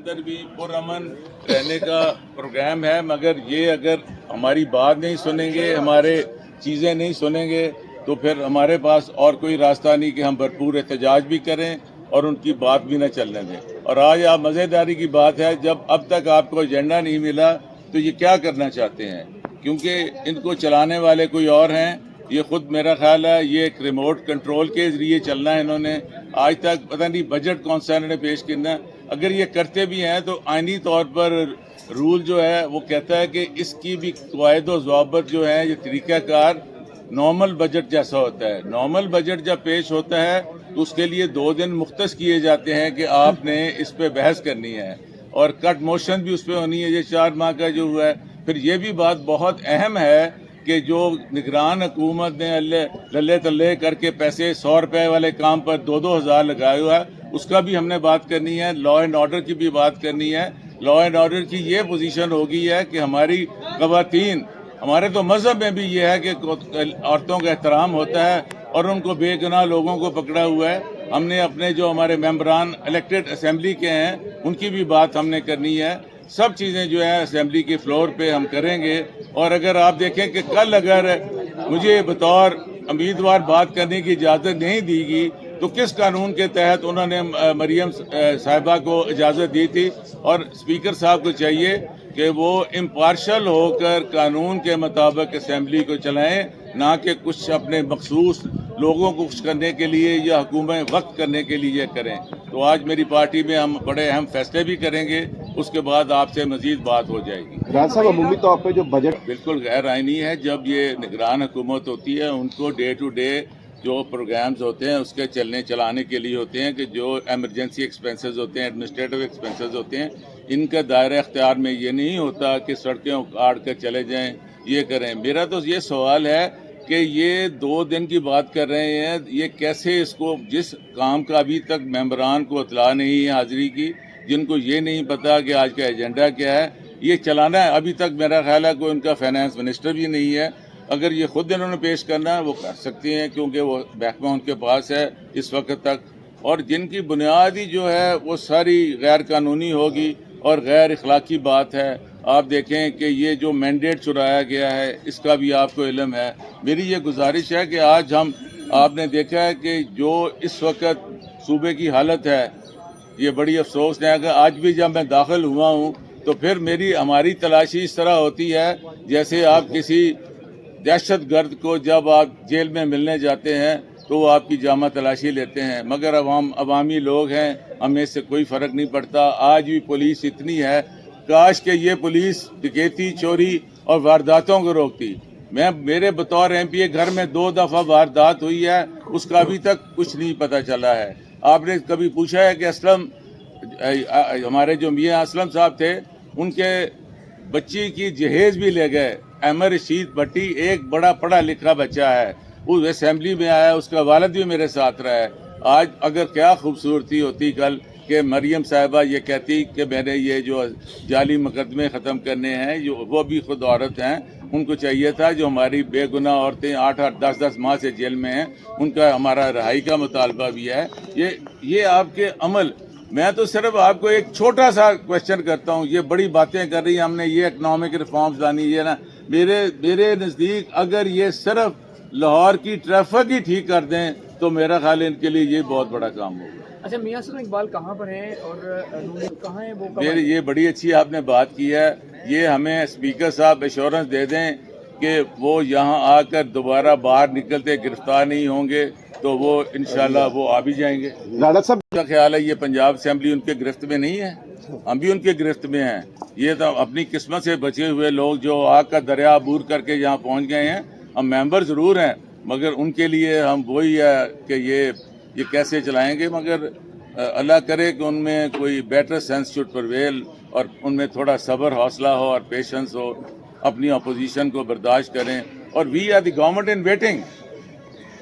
अंदर भी पुरअमन रहने का प्रोग्राम है, मगर ये अगर हमारी बात नहीं सुनेंगे, हमारे चीज़ें नहीं सुनेंगे, तो फिर हमारे पास और कोई रास्ता नहीं कि हम भरपूर एहतजाज भी करें और उनकी बात भी न चलने दें। और आज आप मज़ेदारी की बात है, जब अब तक आपको एजेंडा नहीं मिला तो ये क्या करना चाहते हैं, क्योंकि इनको चलाने वाले कोई और हैं। ये खुद मेरा ख्याल है ये एक रिमोट कंट्रोल के जरिए चलना है इन्होंने। आज तक पता नहीं बजट कौन सा इन्होंने पेश करना है। अगर ये करते भी हैं तो आईनी तौर पर रूल जो है वो कहता है कि इसकी भी क़वायद व ज़वाबित जो है, ये तरीक़ाकार नॉर्मल बजट जैसा होता है। नॉर्मल बजट जब पेश होता है तो उसके लिए 2 दिन मुख्तस किए जाते हैं कि आपने इस पे बहस करनी है और कट मोशन भी उस पर होनी है। ये 4 माह का जो हुआ है। फिर ये भी बात बहुत अहम है कि जो निगरान हुकूमत ने लल्ले तल्ले करके पैसे 100 रुपए वाले काम पर 2-2 हज़ार लगाया हुआ है, उसका भी हमने बात करनी है। लॉ एंड ऑर्डर की भी बात करनी है। लॉ एंड ऑर्डर की ये पोजीशन होगी है कि हमारी ख़वातीन, हमारे तो मज़हब में भी ये है कि औरतों का एहतराम होता है और उनको बेगुनाह लोगों को पकड़ा हुआ है। हमने अपने जो हमारे मेंबरान इलेक्टेड असेंबली के हैं उनकी भी बात हमने करनी है। सब चीज़ें जो है असेंबली के फ्लोर पे हम करेंगे। और अगर आप देखें कि कल अगर मुझे बतौर उम्मीदवार बात करने की इजाज़त नहीं दी गई तो किस कानून के तहत उन्होंने मरियम साहिबा को इजाज़त दी थी। और स्पीकर साहब को चाहिए कि वो इम्पार्शल होकर कानून के मुताबिक असेंबली को चलाएं, ना कि कुछ अपने मखसूस लोगों को खुश करने के लिए या हुकूमत वक्त करने के लिए करें। तो आज मेरी पार्टी में हम बड़े अहम फैसले भी करेंगे, उसके बाद आपसे मजीद बात हो जाएगी। राज साहब, अमूमी तौर पे जो बजट बिल्कुल गैर आईनी है। जब ये निगरान हुकूमत होती है उनको डे टू डे जो प्रोग्राम्स होते हैं उसके चलाने के लिए होते हैं कि जो एमरजेंसी एक्सपेंसेस होते हैं, एडमिनिस्ट्रेटिव एक्सपेंसेस होते हैं, इनका दायरा इख्तियार में ये नहीं होता कि सड़कें उखाड़ कर चले जाएं, ये करें। मेरा तो ये सवाल है कि ये 2 दिन की बात कर रहे हैं, ये कैसे इसको, जिस काम का अभी तक मेंबरान को इतला नहीं है हाजिरी की, जिनको ये नहीं पता कि आज का एजेंडा क्या है, ये चलाना है। अभी तक मेरा ख्याल है कोई उनका फाइनेंस मिनिस्टर भी नहीं है। अगर ये खुद इन्होंने पेश करना है वो कर सकती हैं, क्योंकि वो महकमा उनके पास है इस वक्त तक। और जिनकी बुनियादी जो है वो सारी गैर कानूनी होगी और गैर इखलाकी बात है। आप देखें कि ये जो मैंडेट चुराया गया है इसका भी आपको इल्म है। मेरी ये गुजारिश है कि आज आपने देखा है कि जो इस वक्त सूबे की हालत है ये बड़ी अफसोसनाक है। आज भी जब मैं दाखिल हुआ हूँ तो फिर हमारी तलाशी इस तरह होती है जैसे आप किसी दहशत गर्द को जब आप जेल में मिलने जाते हैं तो वो आपकी जामा तलाशी लेते हैं, मगर अवामी लोग हैं, हमें इससे कोई फ़र्क नहीं पड़ता। आज भी पुलिस इतनी है, काश कि ये पुलिस डकैती, चोरी और वारदातों को रोकती। मेरे बतौर MP घर में 2 दफ़ा वारदात हुई है, उसका अभी तक कुछ नहीं पता चला है। आपने कभी पूछा है कि असलम, हमारे जो मियाँ असलम साहब थे, उनके बच्ची की जहेज भी ले गए। अहमद रशीद भट्टी एक बड़ा पढ़ा लिखा बच्चा है, वो असेंबली में आया, उसका वालिद भी मेरे साथ रहा है। आज अगर क्या खूबसूरती होती कल कि मरियम साहिबा ये कहती कि मैंने ये जो जाली मुकदमे ख़त्म करने हैं, जो वो भी खुद औरत हैं, उनको चाहिए था जो हमारी बेगुनाह औरतें 8-8, 10-10 माह से जेल में हैं, उनका हमारा रिहाई का मुतालबा भी है। ये आपके अमल, मैं तो सिर्फ आपको एक छोटा सा क्वेश्चन करता हूँ। ये बड़ी बातें कर रही हैं, हमने ये इकनॉमिक रिफॉर्म्स लानी है ना। मेरे नज़दीक अगर ये सिर्फ लाहौर की ट्रैफिक ही ठीक कर दें तो मेरा ख्याल इनके लिए ये बहुत बड़ा काम होगा। अच्छा, मियां असलम इकबाल कहाँ पर हैं और कहाँ हैं वो? मेरी ये बड़ी अच्छी आपने बात की है। ये हमें स्पीकर साहब एश्योरेंस दे दें कि वो यहाँ आकर दोबारा बाहर निकलते गिरफ्तार नहीं होंगे तो वो इंशाल्लाह वो आ भी जाएंगे। राजा साहब का ख्याल है ये पंजाब असेंबली उनके गिरफ्त में नहीं है, हम भी उनके गिरफ्त में हैं। ये तो अपनी किस्मत से बचे हुए लोग जो आग का दरिया अबूर करके यहाँ पहुँच गए हैं। हम मेंबर ज़रूर हैं, मगर उनके लिए हम वही है कि ये कैसे चलाएंगे। मगर अल्लाह करे कि उनमें कोई बेटर सेंस शुड प्रवेल और उनमें थोड़ा सब्र, हौसला हो और पेशेंस हो, अपनी अपोजिशन को बर्दाश्त करें। और we are the government in waiting.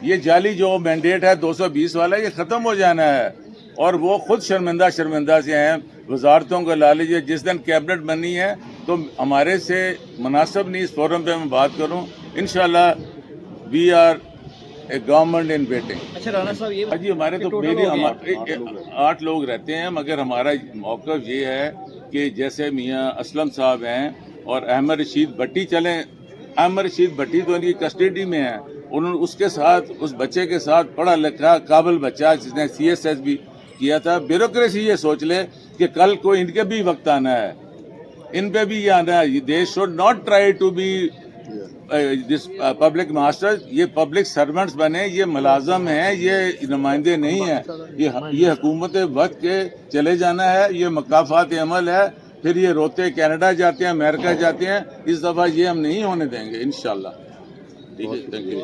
ये जाली जो मैंडेट है 220 वाला, ये ख़त्म हो जाना है और वो खुद शर्मिंदा से हैं। वजारतों को ला लीजिए, जिस दिन कैबिनेट बनी है तो हमारे से मुनासिब नहीं इस फोरम पे मैं बात करूं। इंशाल्लाह we are a government in waiting. अच्छा राणा साहब ये जी हमारे तो total मेरी हो गया? 8 लोग रहते हैं, मगर हमारा मौक़िफ़ ये है कि जैसे मियाँ असलम साहब हैं और अहमद रशीद भट्टी चलें, अहमद रशीद भट्टी तो इनकी कस्टडी में है, उन्होंने उसके साथ उस बच्चे के साथ पढ़ा लिखा काबिल बच्चा जिसने CSS भी किया था। ब्यूरोक्रेसी ये सोच ले कि कल को इनके भी वक्त आना है, इन पे भी ये आना है। They should not try to be this public masters, ये पब्लिक सर्वेंट्स बने, ये मुलाजम हैं, ये नुमाइंदे नहीं हैं। ये हुकूमत वक्त के चले जाना है, ये मकाफात अमल है, फिर ये रोते कनाडा जाते हैं, अमेरिका जाते हैं। इस दफ़ा ये हम नहीं होने देंगे इंशाल्लाह। ठीक है, थैंक यू।